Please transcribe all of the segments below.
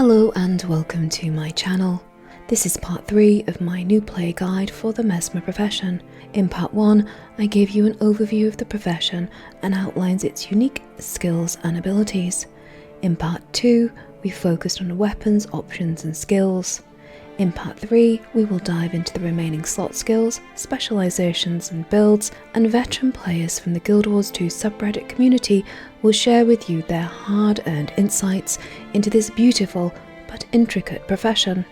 Hello and welcome to my channel. This is part 3 of my new play guide for the Mesmer profession. In part 1, I gave you an overview of the profession and outlines its unique skills and abilities. In part 2, we focused on weapons, options and skills. In part 3, we will dive into the remaining slot skills, specializations and builds, and veteran players from the Guild Wars 2 subreddit community will share with you their hard-earned insights into this beautiful but intricate profession.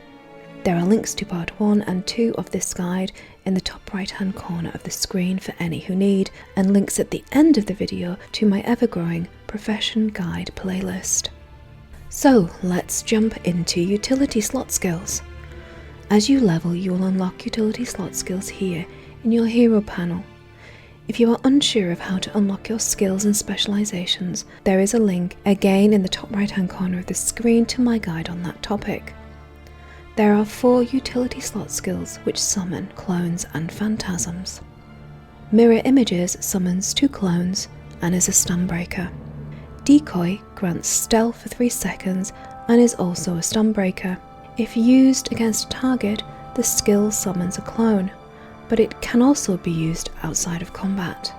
There are links to part 1 and 2 of this guide in the top right hand corner of the screen for any who need, and links at the end of the video to my ever-growing profession guide playlist. So let's jump into utility slot skills. As you level, you will unlock utility slot skills here in your hero panel. If you are unsure of how to unlock your skills and specializations, there is a link again in the top right hand corner of the screen to my guide on that topic. There are 4 utility slot skills which summon clones and phantasms. Mirror Images summons 2 clones and is a stun breaker. Decoy grants stealth for 3 seconds and is also a stun breaker. If used against a target, the skill summons a clone, but it can also be used outside of combat.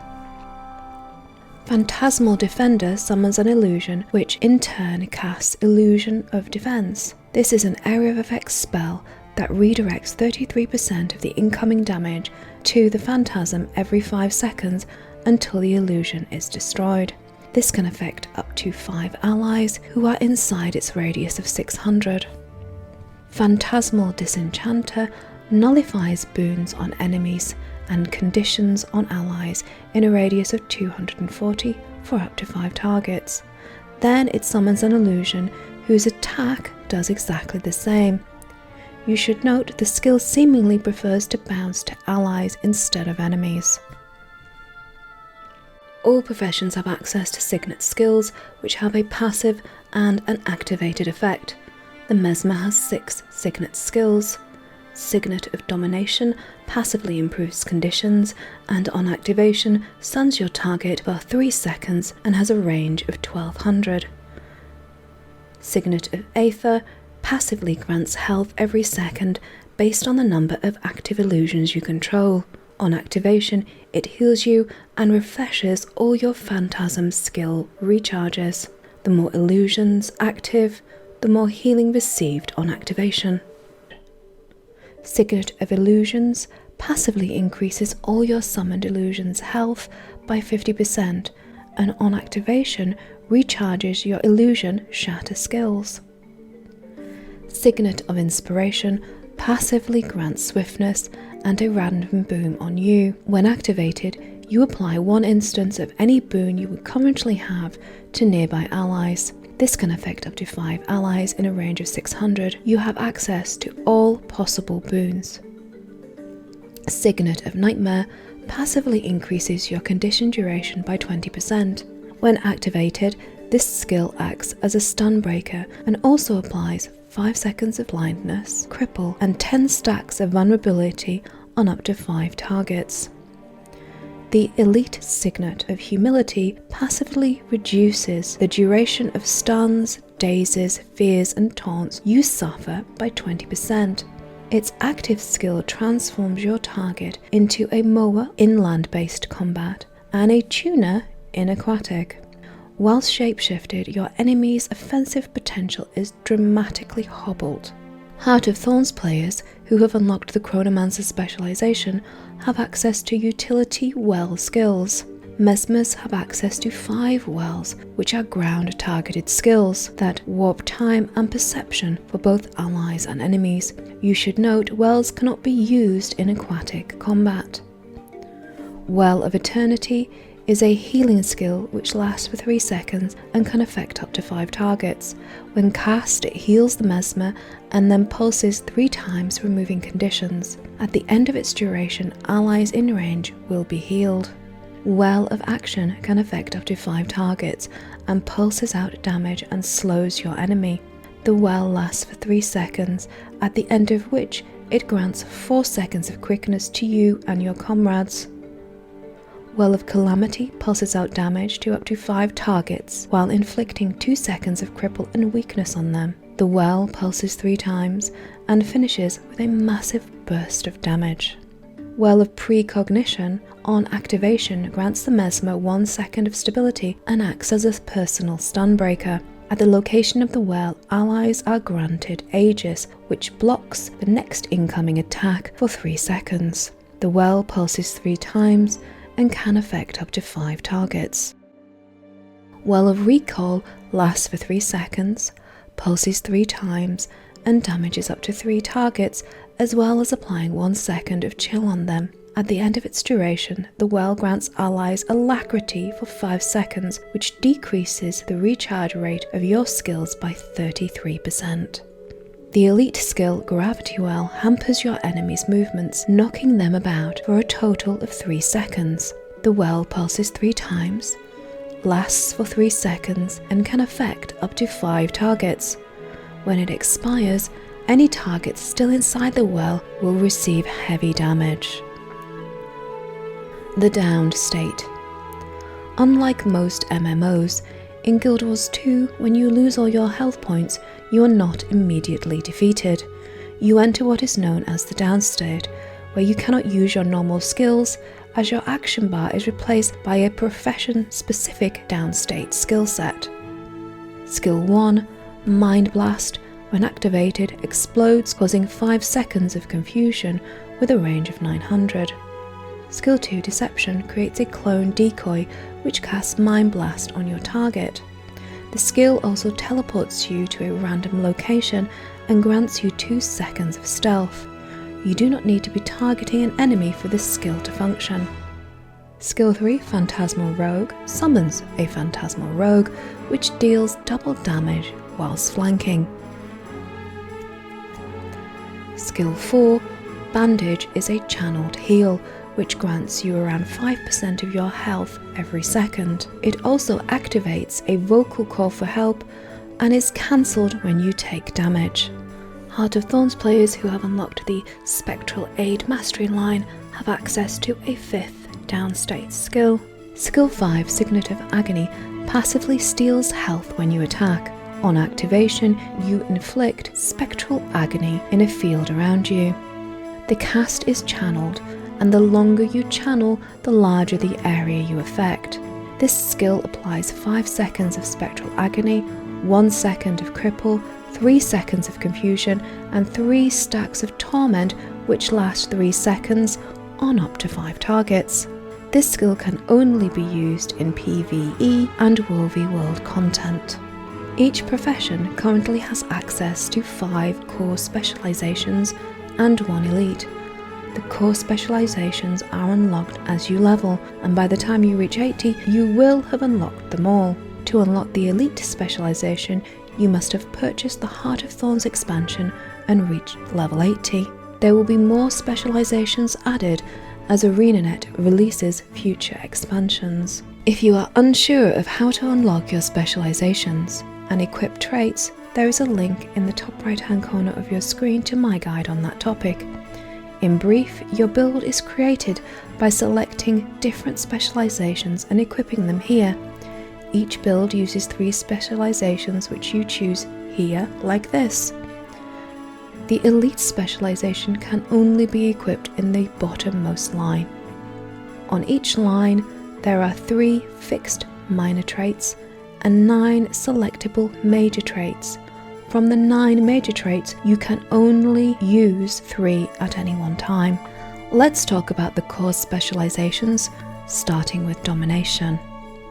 Phantasmal Defender summons an illusion which in turn casts Illusion of Defense. This is an area of effect spell that redirects 33% of the incoming damage to the phantasm every 5 seconds until the illusion is destroyed. This can affect up to 5 allies who are inside its radius of 600. Phantasmal Disenchanter nullifies boons on enemies and conditions on allies in a radius of 240 for up to 5 targets. Then it summons an illusion whose attack does exactly the same. You should note the skill seemingly prefers to bounce to allies instead of enemies. All professions have access to Signet skills which have a passive and an activated effect. The Mesmer has 6 Signet skills. Signet of Domination passively improves conditions and on activation stuns your target for 3 seconds and has a range of 1200. Signet of Aether passively grants health every second based on the number of active illusions you control. On activation, it heals you and refreshes all your phantasm skill recharges. The more illusions active, the more healing received on activation. Signet of Illusions passively increases all your summoned illusions' health by 50%, and on activation recharges your illusion shatter skills. Signet of Inspiration passively grants swiftness and a random boon on you. When activated, you apply 1 instance of any boon you would currently have to nearby allies. This can affect up to 5 allies in a range of 600. You have access to all possible boons. Signet of Nightmare passively increases your condition duration by 20%. When activated, this skill acts as a stun breaker and also applies 5 seconds of blindness, cripple, and 10 stacks of vulnerability on up to 5 targets. The Elite Signet of Humility passively reduces the duration of stuns, dazes, fears and taunts you suffer by 20%. Its active skill transforms your target into a mower in land-based combat and a tuner in aquatic. Whilst shapeshifted, your enemy's offensive potential is dramatically hobbled. Heart of Thorns players who have unlocked the Chronomancer Specialisation have access to utility well skills. Mesmers have access to 5 wells, which are ground targeted skills that warp time and perception for both allies and enemies. You should note wells cannot be used in aquatic combat. Well of Eternity is a healing skill which lasts for 3 seconds and can affect up to 5 targets. When cast, it heals the Mesmer and then pulses 3 times, removing conditions. At the end of its duration, allies in range will be healed. Well of Action can affect up to 5 targets and pulses out damage and slows your enemy. The well lasts for 3 seconds, at the end of which it grants 4 seconds of quickness to you and your comrades. Well of Calamity pulses out damage to up to 5 targets while inflicting 2 seconds of cripple and weakness on them. The well pulses 3 times and finishes with a massive burst of damage. Well of Precognition, on activation, grants the Mesmer 1 second of stability and acts as a personal stun breaker. At the location of the well, allies are granted Aegis, which blocks the next incoming attack for 3 seconds. The well pulses 3 times and can affect up to 5 targets. Well of Recall lasts for 3 seconds, pulses 3 times, and damages up to 3 targets, as well as applying 1 second of chill on them. At the end of its duration, the well grants allies Alacrity for 5 seconds, which decreases the recharge rate of your skills by 33%. The elite skill Gravity Well hampers your enemy's movements, knocking them about for a total of 3 seconds. The well pulses 3 times, lasts for 3 seconds, and can affect up to 5 targets. When it expires, any targets still inside the well will receive heavy damage. The Downed State. Unlike most MMOs, in Guild Wars 2, when you lose all your health points, you are not immediately defeated. You enter what is known as the Down State, where you cannot use your normal skills, as your action bar is replaced by a profession-specific Down State skill set. Skill 1, Mind Blast, when activated, explodes, causing 5 seconds of confusion with a range of 900. Skill 2, Deception, creates a clone decoy which casts Mind Blast on your target. The skill also teleports you to a random location and grants you 2 seconds of stealth. You do not need to be targeting an enemy for this skill to function. Skill 3, Phantasmal Rogue, summons a Phantasmal Rogue which deals double damage whilst flanking. Skill 4, Bandage, is a channeled heal which grants you around 5% of your health every second. It also activates a vocal call for help and is cancelled when you take damage. Heart of Thorns players who have unlocked the Spectral Aid Mastery line have access to a 5th downstate skill. Skill 5, Signet of Agony, passively steals health when you attack. On activation, you inflict spectral agony in a field around you. The cast is channeled, and the longer you channel, the larger the area you affect. This skill applies 5 seconds of spectral agony, 1 second of cripple, 3 seconds of confusion, and 3 stacks of torment, which last 3 seconds on up to 5 targets. This skill can only be used in PvE and WvW World content. Each profession currently has access to 5 core specializations and 1 elite. The core specializations are unlocked as you level, and by the time you reach 80, you will have unlocked them all. To unlock the elite specialization, you must have purchased the Heart of Thorns expansion and reached level 80. There will be more specializations added as ArenaNet releases future expansions. If you are unsure of how to unlock your specializations and equip traits, there is a link in the top right hand corner of your screen to my guide on that topic. In brief, your build is created by selecting different specializations and equipping them here. Each build uses 3 specializations which you choose here, like this. The elite specialization can only be equipped in the bottommost line. On each line, there are 3 fixed minor traits and 9 selectable major traits. From the 9 major traits, you can only use 3 at any one time. Let's talk about the core specializations, starting with Domination.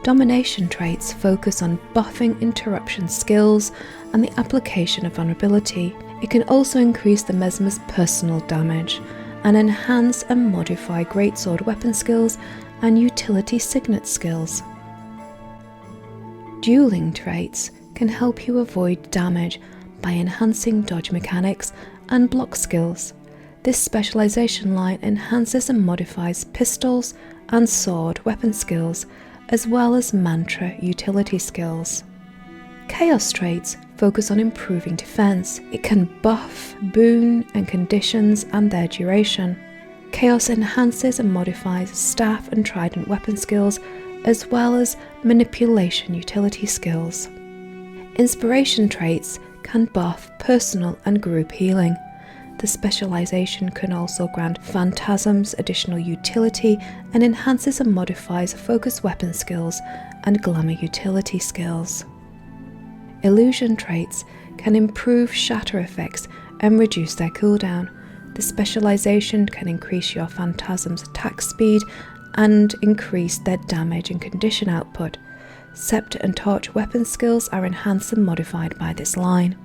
Domination traits focus on buffing interruption skills and the application of vulnerability. It can also increase the Mesmer's personal damage and enhance and modify greatsword weapon skills and utility signet skills. Dueling traits can help you avoid damage by enhancing dodge mechanics and block skills. This specialization line enhances and modifies pistols and sword weapon skills, as well as mantra utility skills. Chaos traits focus on improving defense. It can buff, boon, and conditions and their duration. Chaos enhances and modifies staff and trident weapon skills, as well as manipulation utility skills. Inspiration traits can buff personal and group healing. The specialisation can also grant phantasms additional utility and enhances and modifies focus weapon skills and glamour utility skills. Illusion traits can improve shatter effects and reduce their cooldown. The specialisation can increase your phantasm's attack speed and increase their damage and condition output. Scepter and torch weapon skills are enhanced and modified by this line.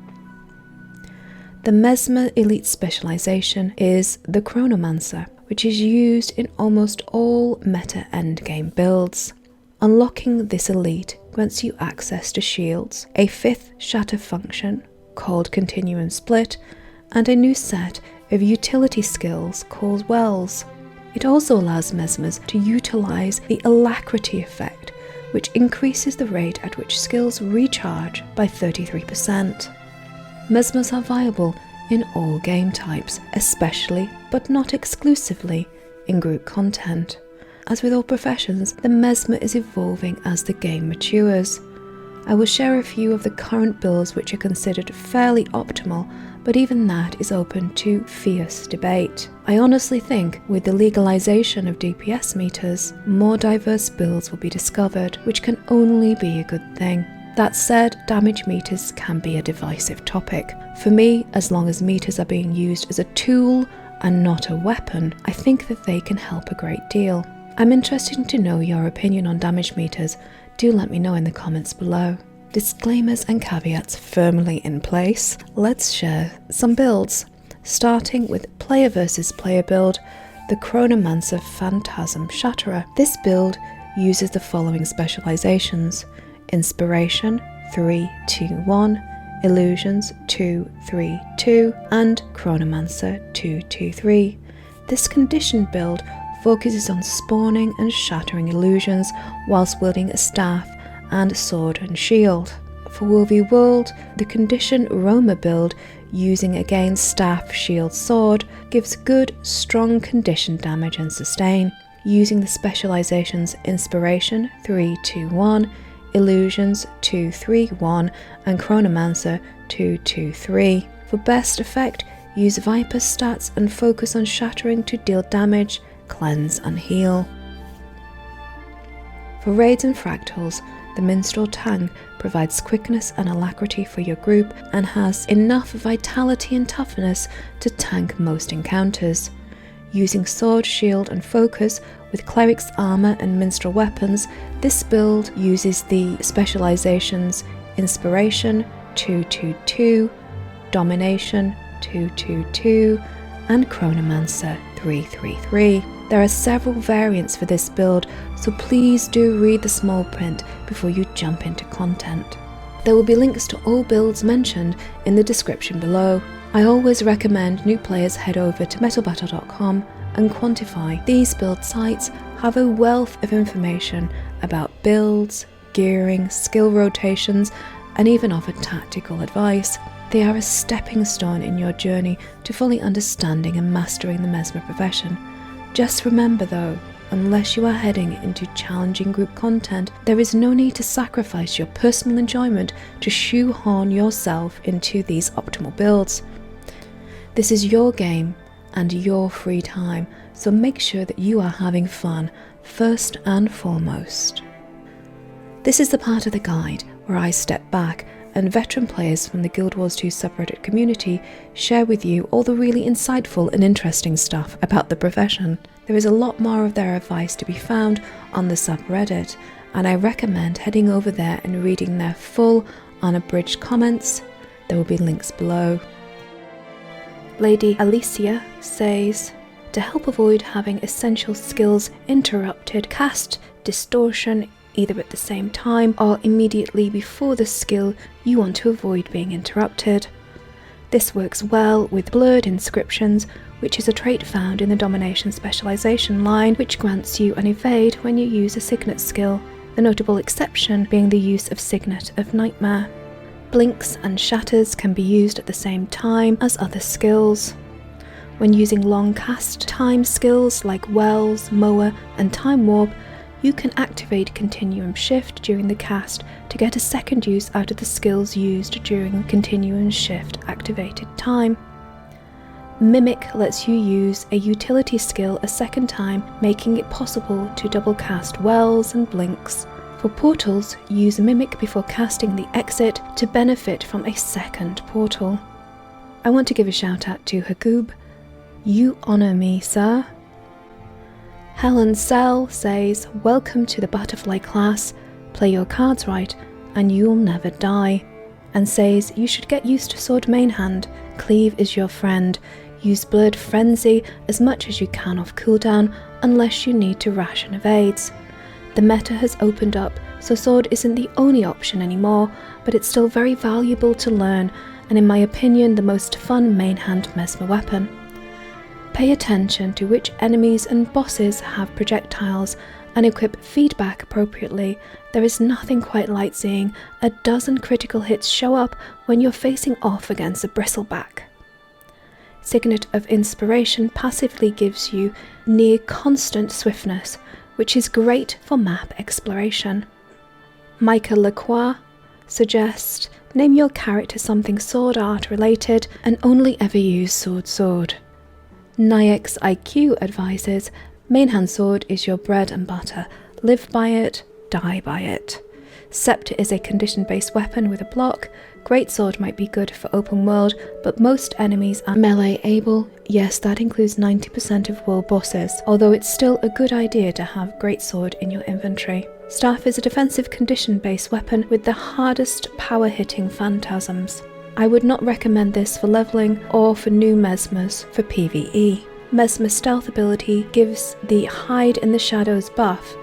The Mesmer elite specialisation is the Chronomancer, which is used in almost all meta endgame builds. Unlocking this elite grants you access to shields, a 5th shatter function called Continuum Split, and a new set of utility skills called Wells. It also allows Mesmers to utilise the Alacrity effect, which increases the rate at which skills recharge by 33%. Mesmers are viable in all game types, especially, but not exclusively, in group content. As with all professions, the Mesmer is evolving as the game matures. I will share a few of the current builds which are considered fairly optimal, but even that is open to fierce debate. I honestly think with the legalization of DPS meters, more diverse builds will be discovered, which can only be a good thing. That said, damage meters can be a divisive topic. For me, as long as meters are being used as a tool and not a weapon, I think that they can help a great deal. I'm interested to know your opinion on damage meters. Do let me know in the comments below. Disclaimers and caveats firmly in place, let's share some builds. Starting with player versus player build, the Chronomancer Phantasm Shatterer. This build uses the following specializations: Inspiration 3-2-1, Illusions 2-3-2, and Chronomancer 2-2-3. This conditioned build focuses on spawning and shattering illusions whilst wielding a staff and sword and shield. For WvW World, the conditioned Roma build using again staff, shield, sword gives good, strong condition damage and sustain, using the specializations Inspiration 3-2-1, Illusions 2-3-1, and Chronomancer 2-2-3. For best effect, use Viper stats and focus on shattering to deal damage, cleanse and heal. For raids and fractals, the Minstrel Tank provides quickness and alacrity for your group and has enough vitality and toughness to tank most encounters. Using sword, shield and focus with cleric's armor and minstrel weapons, this build uses the specializations Inspiration 2-2-2, Domination 2-2-2, and Chronomancer 3-3-3. There are several variants for this build, so please do read the small print before you jump into content. There will be links to all builds mentioned in the description below. I always recommend new players head over to metalbattle.com and quantify. These build sites have a wealth of information about builds, gearing, skill rotations, and even offer tactical advice. They are a stepping stone in your journey to fully understanding and mastering the Mesmer profession. Just remember though, unless you are heading into challenging group content, there is no need to sacrifice your personal enjoyment to shoehorn yourself into these optimal builds. This is your game and your free time, so make sure that you are having fun first and foremost. This is the part of the guide where I step back and veteran players from the Guild Wars 2 subreddit community share with you all the really insightful and interesting stuff about the profession. There is a lot more of their advice to be found on the subreddit, and I recommend heading over there and reading their full, unabridged comments. There will be links below. LadyElyssa says, to help avoid having essential skills interrupted, cast Distortion either at the same time or immediately before the skill you want to avoid being interrupted. This works well with Blurred Inscriptions, which is a trait found in the Domination Specialisation line, which grants you an evade when you use a Signet skill, the notable exception being the use of Signet of Nightmare. Blinks and Shatters can be used at the same time as other skills. When using long cast time skills like Wells, Mower and Time Warp, you can activate Continuum Shift during the cast to get a second use out of the skills used during Continuum Shift activated time. Mimic lets you use a utility skill a second time, making it possible to double cast wells and blinks. For portals, use Mimic before casting the exit to benefit from a second portal. I want to give a shout out to Hakoob. You honour me, sir. HelenCel says, welcome to the butterfly class, play your cards right and you'll never die, and says you should get used to sword main hand, cleave is your friend, use Blurred Frenzy as much as you can off cooldown unless you need to ration evades. The meta has opened up, so sword isn't the only option anymore, but it's still very valuable to learn, and in my opinion the most fun main hand Mesmer weapon. Pay attention to which enemies and bosses have projectiles and equip feedback appropriately. There is nothing quite like seeing a dozen critical hits show up when you're facing off against a bristleback. Signet of Inspiration passively gives you near constant swiftness, which is great for map exploration. MicahLacroix suggests name your character something sword art related and only ever use sword. naix-iq advises, main hand sword is your bread and butter, live by it, die by it. Scepter is a condition-based weapon with a block. Greatsword might be good for open world, but most enemies are melee able. Yes, that includes 90% of world bosses, although it's still a good idea to have Greatsword in your inventory. Staff is a defensive condition-based weapon with the hardest power-hitting phantasms. I would not recommend this for leveling or for new Mesmers for PvE. Mesmer's stealth ability gives the Hide in the Shadows buff,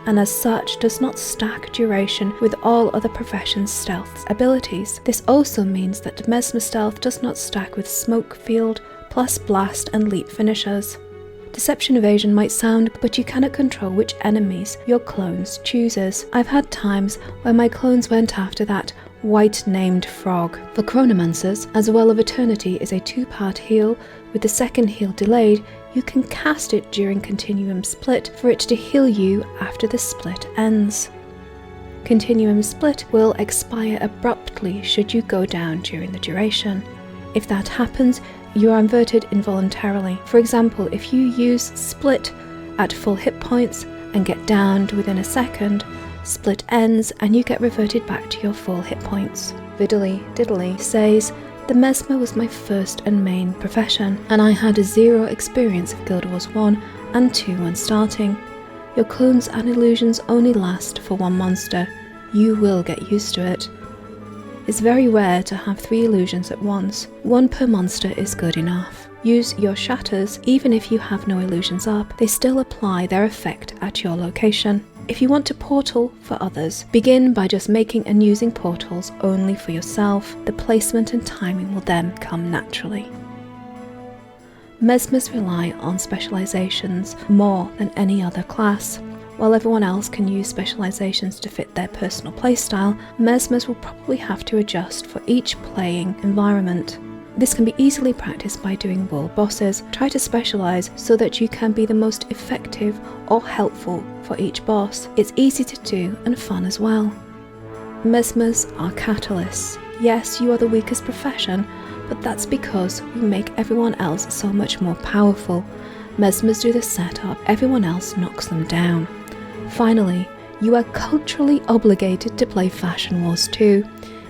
and as such does not stack duration with all other professions' stealth abilities. This also means that Mesmer stealth does not stack with Smoke Field, plus Blast and Leap finishers. Deception Evasion might sound, but you cannot control which enemies your clones chooses. I've had times where my clones went after that white-named frog. For Chronomancers, as Well of Eternity is a 2-part heal, with the second heal delayed, you can cast it during Continuum Split for it to heal you after the split ends. Continuum Split will expire abruptly should you go down during the duration. If that happens, you are inverted involuntarily. For example, if you use Split at full hit points and get downed within a second, Split ends and you get reverted back to your full hit points. ViddlyDiddly says, the Mesmer was my first and main profession, and I had 0 experience of Guild Wars 1 and 2 when starting. Your clones and illusions only last for 1 monster. You will get used to it. It's very rare to have 3 illusions at once. 1 per monster is good enough. Use your shatters even if you have no illusions up. They still apply their effect at your location. If you want to portal for others, begin by just making and using portals only for yourself. The placement and timing will then come naturally. Mesmers rely on specializations more than any other class. While everyone else can use specializations to fit their personal playstyle, Mesmers will probably have to adjust for each playing environment. This can be easily practiced by doing world bosses. Try to specialize so that you can be the most effective or helpful for each boss. It's easy to do and fun as well. Mesmers are catalysts. Yes, you are the weakest profession, but that's because we make everyone else so much more powerful. Mesmers do the setup, everyone else knocks them down. Finally, you are culturally obligated to play Fashion Wars 2.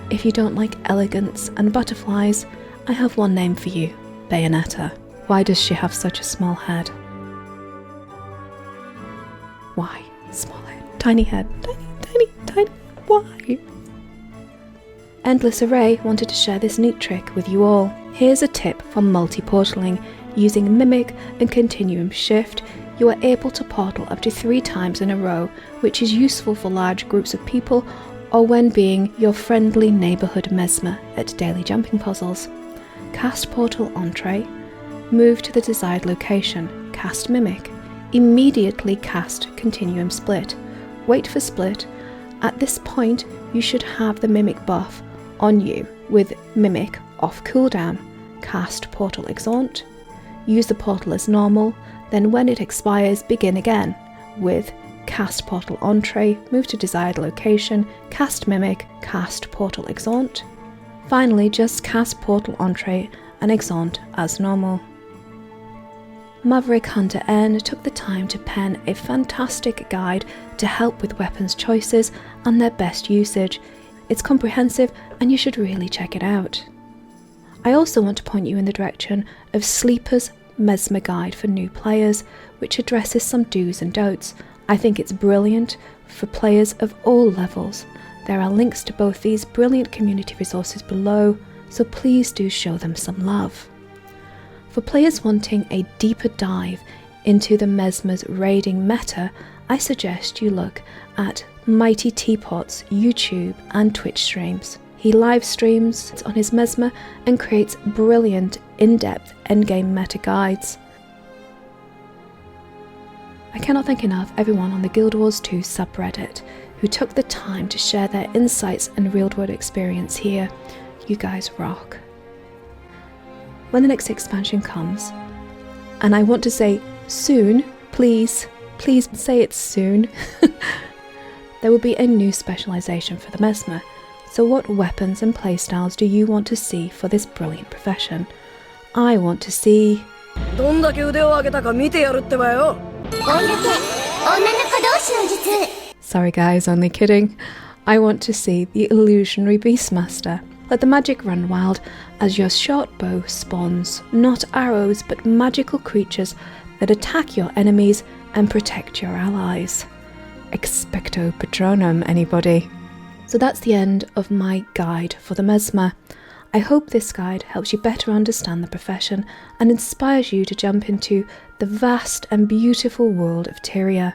If you don't like elegance and butterflies, I have one name for you, Bayonetta. Why does she have such a small head? Why? Small head, tiny head, tiny, why? EndlessArray wanted to share this neat trick with you all. Here's a tip for multi-portaling. Using Mimic and Continuum Shift, you are able to portal up to 3 times in a row, which is useful for large groups of people or when being your friendly neighbourhood Mesmer at daily jumping puzzles. Cast Portal Entree, move to the desired location, cast Mimic, immediately cast Continuum Split, wait for Split. At this point you should have the Mimic buff on you with Mimic off cooldown, cast Portal Exaunt, use the portal as normal, then when it expires begin again with cast Portal Entree, move to desired location, cast Mimic, cast Portal Exaunt. Finally, just cast Portal Entree and Exaunt as normal. MaverickHunterN took the time to pen a fantastic guide to help with weapons choices and their best usage. It's comprehensive and you should really check it out. I also want to point you in the direction of Sleeper's Mesmer Guide for new players, which addresses some do's and don'ts. I think it's brilliant for players of all levels. There are links to both these brilliant community resources below, so please do show them some love. For players wanting a deeper dive into the Mesmer's raiding meta, I suggest you look at MightyTeapot's YouTube and Twitch streams. He live streams on his Mesmer and creates brilliant, in-depth endgame meta guides. I cannot thank enough everyone on the Guild Wars 2 subreddit who took the time to share their insights and real-world experience here. You guys rock. When the next expansion comes, and I want to say soon, please say it soon, there will be a new specialisation for the Mesmer. So what weapons and playstyles do you want to see for this brilliant profession? I want to see... Sorry guys, only kidding. I want to see the Illusionary Beastmaster. Let the magic run wild as your short bow spawns not arrows but magical creatures that attack your enemies and protect your allies. Expecto Patronum, anybody? So that's the end of my guide for the Mesmer. I hope this guide helps you better understand the profession and inspires you to jump into the vast and beautiful world of Tyria.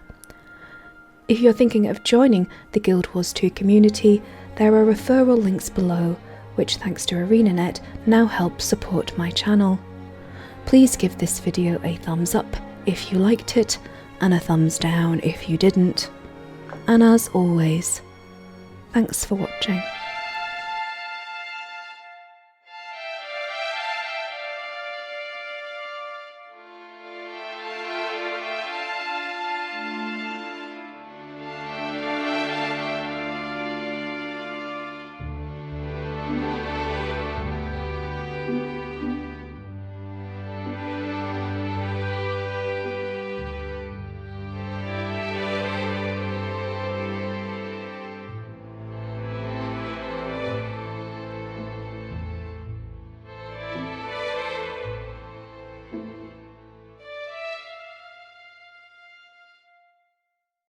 If you're thinking of joining the Guild Wars 2 community, there are referral links below, which thanks to ArenaNet now help support my channel. Please give this video a thumbs up if you liked it, and a thumbs down if you didn't. And as always, thanks for watching.